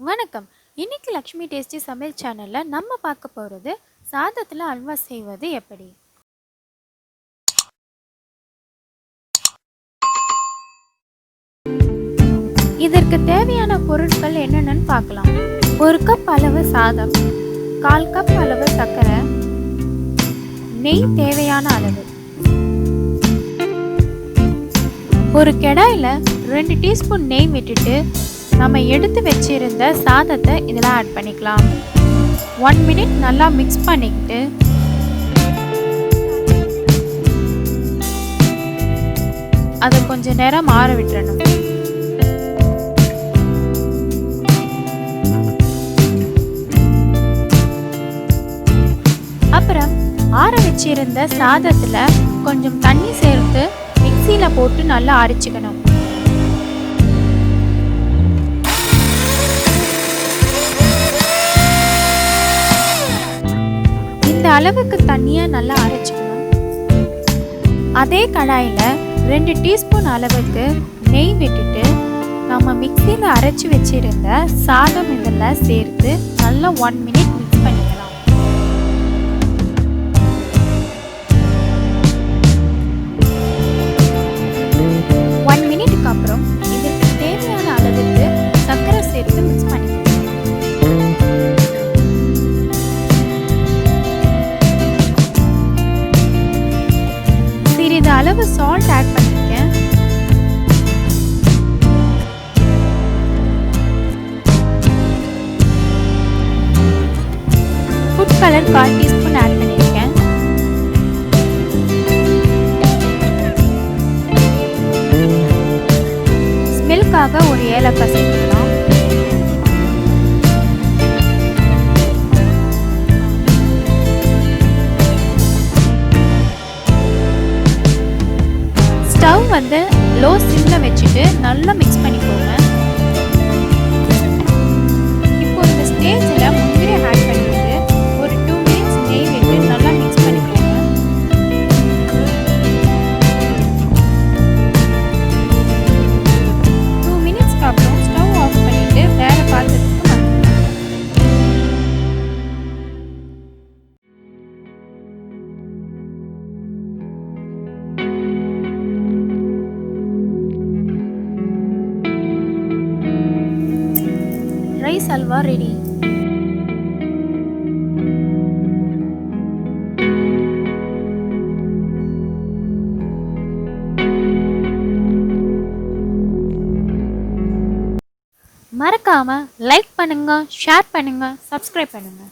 வணக்கம். இன்னைக்கு லக்ஷ்மி டேஸ்டி சமையல் சேனல்ல நம்ம பார்க்க போறது சாதத்துல அல்வா செய்வது எப்படி. இதற்கு தேவையான பொருட்கள் என்னென்னு பார்க்கலாம். 1 கப் அளவு சாதம், 1/4 கப் அளவு சர்க்கரை, நெய் தேவையான அளவு. ஒரு கடாயில 2 டீஸ்பூன் நெய் விட்டுட்டு நம்ம எடுத்து வச்சிருந்த சாதத்தை இதில் ஆட் பண்ணிக்கலாம். 1 மினிட் நல்லா மிக்ஸ் பண்ணிக்கிட்டு அதை கொஞ்ச நேரம் ஆற விட்டுறணும். அப்புறம் ஆற வச்சிருந்த சாதத்துல கொஞ்சம் தண்ணி சேர்த்து மிக்சியில போட்டு நல்லா அரைச்சிக்கணும். இந்த அளவுக்கு தண்ணியா நல்லா அரைச்சிக்கணும். அதே கடாயில 2 டீஸ்பூன் அளவுக்கு நெய் விட்டுட்டு நம்ம மிக்சியில அரைச்சி வச்சிருந்த சாதம் இதெல்லாம் சேர்த்து நல்லா 1 மினிட் மிக்ஸ் பண்ணிக்கலாம். ஒன் மினிட்டுக்கு அப்புறம் இதற்கு தேவையான அளவுக்கு சர்க்கரை சேர்த்து மிக்ஸ் பண்ணிக்கலாம். சிறிது அளவு சால்ட் ஆட் பண்ணிருக்கேன். ஃபுட் கலர் 1/4 டீஸ்பூன் ஆட் பண்ணிருக்கேன். ஸ்மெல்காக ஒரு ஏலக்காய் சேர்த்துக்கலாம். ஸ்டவ் லோ சிம்ல வச்சுட்டு நல்லா மிக்ஸ் பண்ணிக்கோங்க. இப்போ இந்த ஸ்டேஜ்ல முந்திரி ஆட் பண்ணிட்டு ஒரு 2 மினிட்ஸ் நெய் விட்டு நல்லா மிக்ஸ் பண்ணிக்கோங்க. 2 மினிட்ஸ்க்கு அப்புறம் ஸ்டவ் ஆஃப் பண்ணிட்டு வேற பாத்திரத்துக்கு Rice Halwa ready. மறக்காம லைக் பண்ணுங்க, ஷேர் பண்ணுங்க, சப்ஸ்கிரைப் பண்ணுங்க.